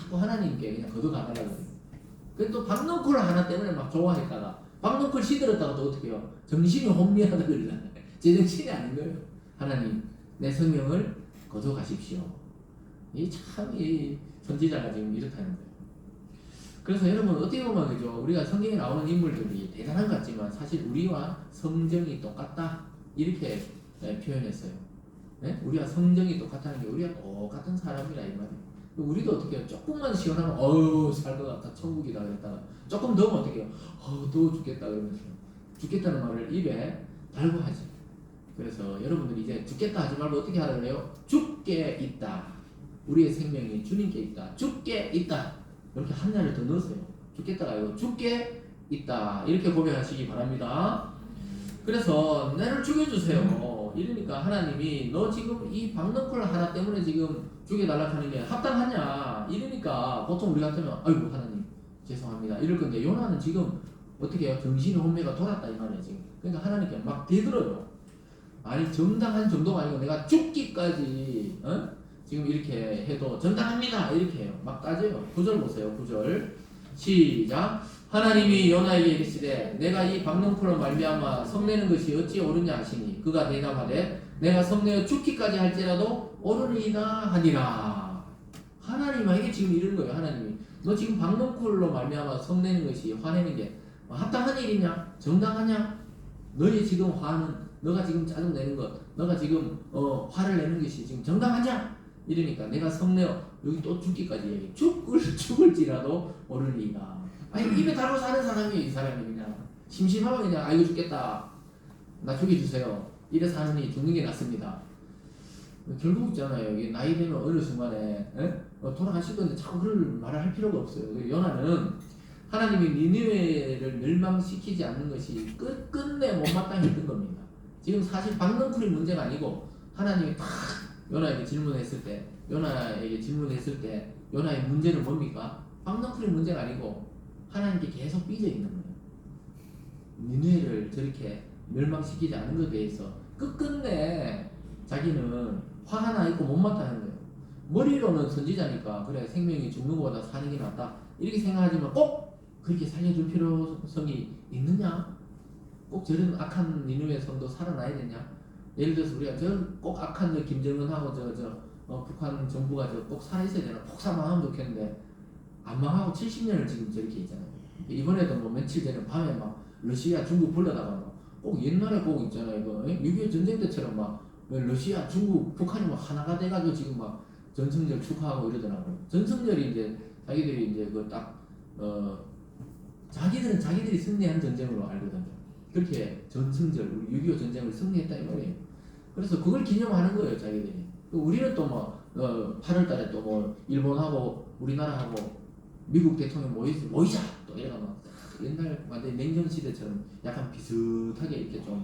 자꾸 하나님께 그냥 거둬가달라고 그래요. 그래서 또 박넝쿨 하나 때문에 막 좋아했다가 박넝쿨 시들었다가 또 어떻게 해요? 정신이 혼미하다 그러잖아요. 제정신이 아닌 거예요. 하나님 내 생명을 거둬가십시오. 이 선지자가 지금 이렇다는 거예요. 그래서 여러분 어떻게 보면 그죠? 우리가 성경에 나오는 인물들이 대단한 것 같지만 사실 우리와 성정이 똑같다 이렇게 표현했어요. 네? 우리와 성정이 똑같다는 게 우리가 똑같은 사람이라 이 말이에요. 우리도 어떻게 해요? 조금만 시원하면 어우 살 것 같다 천국이다 그랬다가 조금 더우면 어떻게 해요? 더워 죽겠다 그러면서 죽겠다는 말을 입에 달고 하지. 그래서 여러분들이 이제 죽겠다 하지 말고 어떻게 하라 그래요? 죽게 있다. 우리의 생명이 주님께 있다. 죽게 있다. 이렇게 한 날을 더 넣었어요. 죽겠다가 아니고 죽게 있다. 이렇게 고백하시기 바랍니다. 그래서 나를 죽여주세요. 이러니까 하나님이 너 지금 이 박넝쿨 하나 때문에 지금 죽여달라고 하는 게 합당하냐? 이러니까 보통 우리 같으면 아이고 하나님 죄송합니다. 이럴 건데 요나는 지금 어떻게 해요? 정신이 혼미가 돌았다 이 말이에요 지금. 그러니까 하나님께 막 대들어요. 아니 정당한 정도가 아니고 내가 죽기까지 지금 이렇게 해도 정당합니다 이렇게 해요. 막 따져요. 9절 보세요. 9절 시작. 하나님이 요나에게 이르시되 내가 이 박넝쿨로 말미암아 성내는 것이 어찌 옳으냐 하시니 그가 대답하되 내가 성내어 죽기까지 할지라도 옳으리이다 하니라. 하나님에게 지금 이러는 거예요. 하나님이 너 지금 박넝쿨로 말미암아 성내는 것이 화내는 게 합당한 일이냐? 정당하냐? 너의 지금 화는 너가 지금 짜증 내는 것 너가 지금 화를 내는 것이 지금 정당하냐? 이러니까 내가 성내어 여기 또 죽기까지 얘기해. 죽을지라도 옳으리이다. 아니 입에 달고 사는 사람이 이 사람이 그냥 심심하면 그냥 아이고 죽겠다 나 죽여주세요 이래 사느니 죽는 게 낫습니다. 결국 있잖아요. 이게 나이 되면 어느 순간에 돌아가실 건데 자꾸 그런 말을 할 필요가 없어요. 요나는 하나님이 니느웨를 멸망시키지 않는 것이 끝끝내 못마땅했던 겁니다. 지금 사실 박넝쿨이 문제가 아니고 하나님이 딱 요나에게 질문했을 때 요나의 문제는 뭡니까? 박넝쿨이 문제가 아니고 하나님께 계속 삐져 있는 거예요. 니느웨를 저렇게 멸망시키지 않은 것에 대해서 끝끝내 자기는 화 하나 있고 못마땅한 거예요. 머리로는 선지자니까 그래 생명이 죽는 것보다 사는 게 낫다 이렇게 생각하지만 꼭 그렇게 살려줄 필요성이 있느냐? 꼭 저런 악한 니느웨 성도 살아나야 되냐? 예를 들어서 우리가 꼭 악한 김정은하고 북한 정부가 꼭 살아있어야 되나? 꼭 사망하면 좋겠는데 안 망하고 70년을 지금 저렇게 있잖아요. 이번에도 뭐 며칠 전에 밤에 막 러시아 중국 불러다가 꼭 옛날에 꼭 있잖아요. 이거 6.25 전쟁 때처럼 막 러시아 중국 북한이 막 하나가 돼가지고 지금 막 전승절 축하하고 이러더라고요. 전승절이 이제 자기들이 이제 자기들은 자기들이 승리한 전쟁으로 알거든요. 그렇게 전승절 우리 6.25 전쟁을 승리했다 이 말이에요. 그래서 그걸 기념하는 거예요 자기들이. 우리는 또 뭐 8월달에 또 뭐 일본하고 우리나라하고 미국 대통령 모이자 또 이래가 막 옛날 완전 냉전 시대처럼 약간 비슷하게 이렇게 좀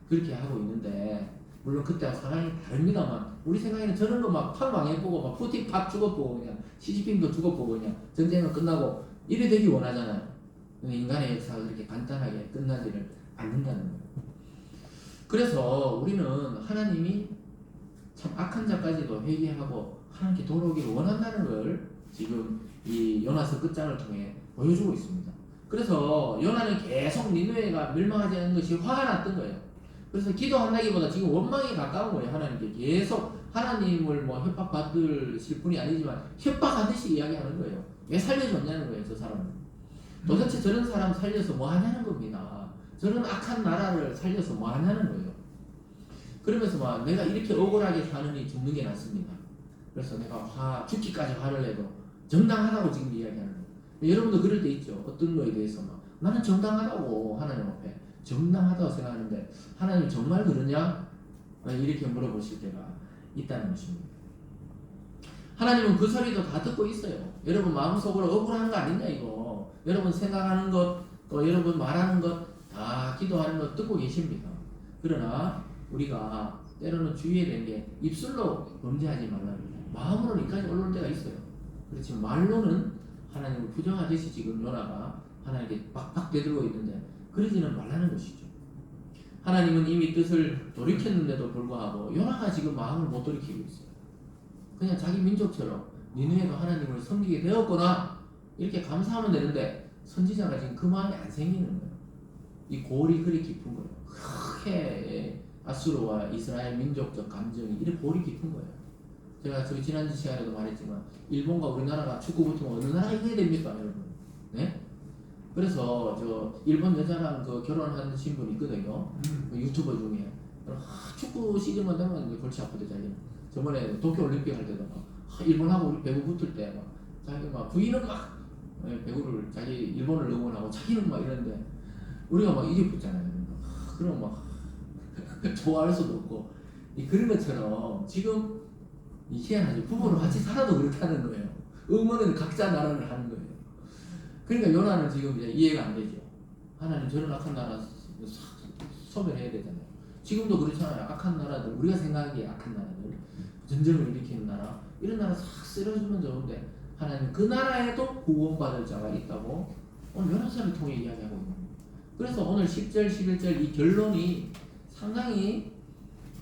그렇게 하고 있는데 물론 그때와 상황이 다릅니다만 우리 생각에는 저런 거 막 팍 망해보고 막 푸틴 팍 죽어보고 그냥 시진핑도 죽어보고 그냥 전쟁은 끝나고 이래 되기 원하잖아요. 인간의 역사가 그렇게 간단하게 끝나지를 않는다는 거예요. 그래서 우리는 하나님이 참 악한 자까지도 회개하고 하나님께 돌아오기를 원한다는 걸 지금 이 요나서 끝장을 통해 보여주고 있습니다. 그래서 요나는 계속 니느웨가 멸망하지 않는 것이 화가 났던 거예요. 그래서 기도한다기보다 지금 원망이 가까운 거예요. 하나님께 계속 하나님을 뭐 협박받으실 분이 아니지만 협박하듯이 이야기하는 거예요. 왜 살려줬냐는 거예요. 저 사람은 도대체 저런 사람 살려서 뭐 하냐는 겁니다. 저런 악한 나라를 살려서 뭐 하냐는 거예요. 그러면서 막 내가 이렇게 억울하게 사느니 죽는 게 낫습니다. 그래서 내가 죽기까지 화를 내도 정당하다고 지금 이야기하는 거예요. 여러분도 그럴 때 있죠. 어떤 거에 대해서 막 나는 정당하다고 하나님 앞에 정당하다고 생각하는데 하나님 정말 그러냐? 이렇게 물어보실 때가 있다는 것입니다. 하나님은 그 소리도 다 듣고 있어요. 여러분 마음속으로 억울한 거 아니냐 이거. 여러분 생각하는 것, 또 여러분 말하는 것, 다 기도하는 것 듣고 계십니다. 그러나 우리가 때로는 주의해야 되는 게 입술로 범죄하지 말라는 마음으로는 이까지 올라올 때가 있어요. 그렇지만 말로는 하나님을 부정하듯이 지금 요나가 하나님께 빡빡 대들고 있는데 그러지는 말라는 것이죠. 하나님은 이미 뜻을 돌이켰는데도 불구하고 요나가 지금 마음을 못 돌이키고 있어요. 그냥 자기 민족처럼 니누에도 하나님을 섬기게 되었구나 이렇게 감사하면 되는데 선지자가 지금 그 마음이 안 생기는 거예요. 이 골이 그리 깊은 거예요. 그렇게 아수르와 이스라엘 민족적 감정이 이렇게 골이 깊은 거예요. 제가 저희 지난주 시간에도 말했지만 일본과 우리나라가 축구 붙으면 어느 나라가 이겨야 됩니까, 여러분? 네? 그래서 저 일본 여자랑 그 결혼하신 분이 있거든요. 그 유튜버 중에 축구 시즌만 되면 이제 골치 아프대 자기는. 저번에 도쿄 올림픽 할 때도 막 일본하고 우리 배구 붙을 때 막 자기 막 부인은 막 배구를 자기 일본을 응원하고 자기는 막 이러는데 우리가 막 이게 붙잖아요. 그럼 막 좋아할 수도 없고 그런 것처럼 지금 희한하죠. 부부를 같이 살아도 그렇게 하는 거예요. 응원은 각자 나라를 하는 거예요. 그러니까 요나는 지금 이제 이해가 안 되죠. 하나님 저런 악한 나라 소멸해야 되잖아요. 지금도 그렇잖아요. 악한 나라들, 우리가 생각하기에 악한 나라들, 전쟁을 일으키는 나라, 이런 나라 싹 쓸어주면 좋은데 하나님 그 나라에도 구원받을 자가 있다고 오늘 요나서를 통해 이야기하고 있는 거예요. 그래서 오늘 10절, 11절 이 결론이 상당히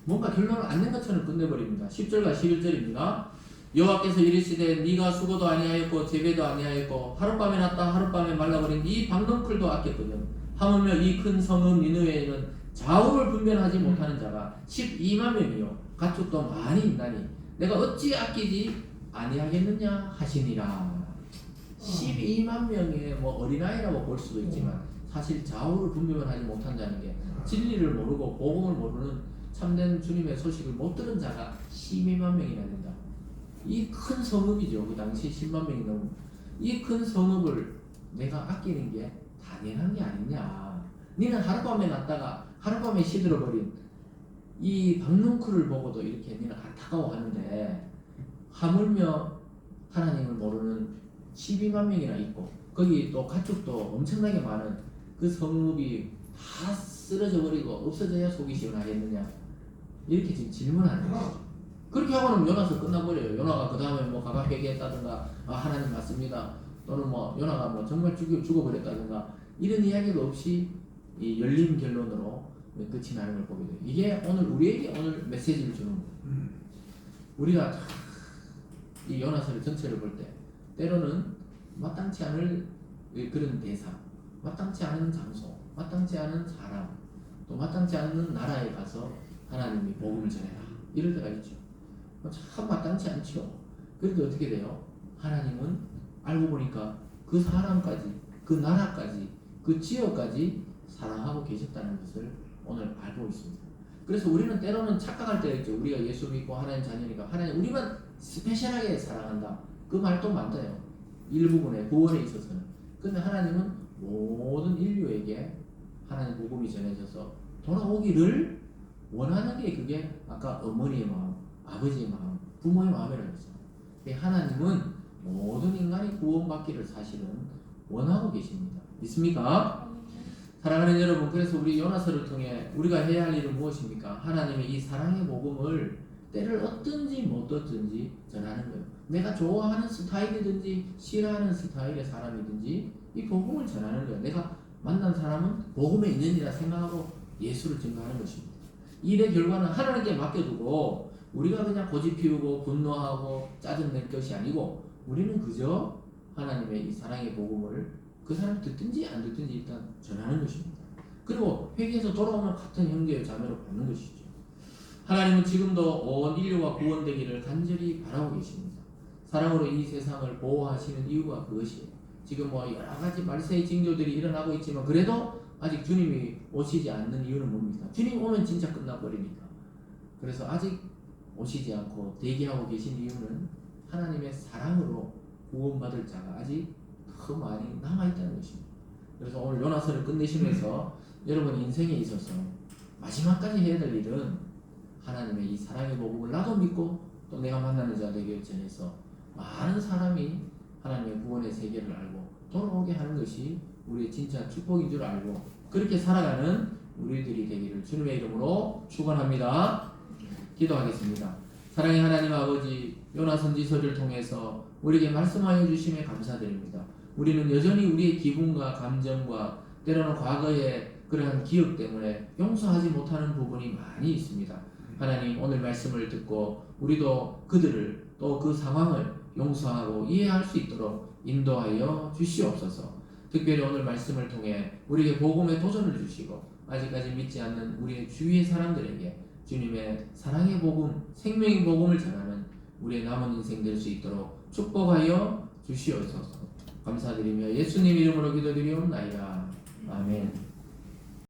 뭔가 결론을 안 낸 것처럼 끝내버립니다. 10절과 11절입니다. 여호와께서 이르시되 네가 수고도 아니하였고 재배도 아니하였고 하룻밤에 났다 하룻밤에 말라버린 이 박넝쿨도 아꼈거든. 하물며 이 큰 성읍 니느웨에는 좌우를 분별하지 못하는 자가 12만 명이요 가축도 많이 있나니 내가 어찌 아끼지 아니하겠느냐 하시니라. 12만 명의 뭐 어린아이라고 볼 수도 있지만 사실 좌우를 분별하지 못한 자는 게 진리를 모르고 복음을 모르는 참된 주님의 소식을 못 들은 자가 12만 명이나 된다. 이 큰 성읍이죠. 그 당시 10만 명이 넘은 이 큰 성읍을 내가 아끼는 게 당연한 게 아니냐. 니는 하룻밤에 났다가 하룻밤에 시들어버린 이 박넝쿨을 보고도 이렇게 니는 안타까워하는데 하물며 하나님을 모르는 12만 명이나 있고 거기 또 가축도 엄청나게 많은 그 성읍이 다 쓰러져 버리고 없어져야 속이 시원하겠느냐 이렇게 지금 질문하는 거죠. 그렇게 하고는 요나서 끝나버려요. 요나가 그 다음에 뭐 가각 회개했다든가 하나님 맞습니다 또는 뭐 요나가 뭐 정말 죽어버렸다든가 이런 이야기도 없이 이 열린 결론으로 끝이 나는 걸 보게 돼요. 이게 오늘 우리에게 오늘 메시지를 주는 거예요. 우리가 이 요나서를 전체를 볼 때 때로는 마땅치 않을 그런 대상, 마땅치 않은 장소, 마땅치 않은 사람, 또 마땅치 않은 나라에 가서 하나님이 복음을 전해라 이럴 때가 있죠. 참 마땅치 않죠. 그런데 어떻게 돼요? 하나님은 알고 보니까 그 사람까지, 그 나라까지, 그 지역까지 사랑하고 계셨다는 것을 오늘 알고 있습니다. 그래서 우리는 때로는 착각할 때가 있죠. 우리가 예수 믿고 하나님 자녀니까 하나님 우리만 스페셜하게 사랑한다. 그 말도 맞아요. 일부분의 구원에 있어서는. 근데 하나님은 모든 인류에게 하나님 복음이 전해져서 돌아오기를 원하는 게 그게 아까 어머니의 마음, 아버지의 마음, 부모의 마음이라고 했어요. 하나님은 모든 인간이 구원받기를 사실은 원하고 계십니다. 믿습니까? 사랑하는 여러분, 그래서 우리 요나서를 통해 우리가 해야 할 일은 무엇입니까? 하나님의 이 사랑의 복음을 때를 얻든지 못 얻든지 전하는 거예요. 내가 좋아하는 스타일이든지 싫어하는 스타일의 사람이든지 이 복음을 전하는 거예요. 내가 만난 사람은 복음에 있느니라 생각하고 예수를 증거하는 것입니다. 일의 결과는 하나님께 맡겨두고 우리가 그냥 고집 피우고 분노하고 짜증낼 것이 아니고 우리는 그저 하나님의 이 사랑의 복음을 그 사람이 듣든지 안 듣든지 일단 전하는 것입니다. 그리고 회개해서 돌아오면 같은 형제의 자매로 받는 것이죠. 하나님은 지금도 온 인류가 구원되기를 간절히 바라고 계십니다. 사랑으로 이 세상을 보호하시는 이유가 그것이에요. 지금 뭐 여러 가지 말세의 징조들이 일어나고 있지만 그래도 아직 주님이 오시지 않는 이유는 뭡니까? 주님 오면 진짜 끝나버리니까. 그래서 아직 오시지 않고 대기하고 계신 이유는 하나님의 사랑으로 구원받을 자가 아직 더 많이 남아있다는 것입니다. 그래서 오늘 요나서를 끝내시면서 여러분 인생에 있어서 마지막까지 해야 될 일은 하나님의 이 사랑의 복음을 나도 믿고 또 내가 만나는 자에게 전해서 많은 사람이 하나님의 구원의 세계를 알고 돌아오게 하는 것이 우리의 진짜 축복인 줄 알고 그렇게 살아가는 우리들이 되기를 주님의 이름으로 축원합니다. 기도하겠습니다. 사랑의 하나님 아버지, 요나 선지서를 통해서 우리에게 말씀하여 주심에 감사드립니다. 우리는 여전히 우리의 기분과 감정과 때로는 과거의 그러한 기억 때문에 용서하지 못하는 부분이 많이 있습니다. 하나님 오늘 말씀을 듣고 우리도 그들을 또 그 상황을 용서하고 이해할 수 있도록 인도하여 주시옵소서. 특별히 오늘 말씀을 통해 우리에게 복음의 도전을 주시고 아직까지 믿지 않는 우리의 주위의 사람들에게 주님의 사랑의 복음, 생명의 복음을 전하는 우리의 남은 인생 될 수 있도록 축복하여 주시옵소서. 감사드리며 예수님 이름으로 기도드리옵나이다. 아멘.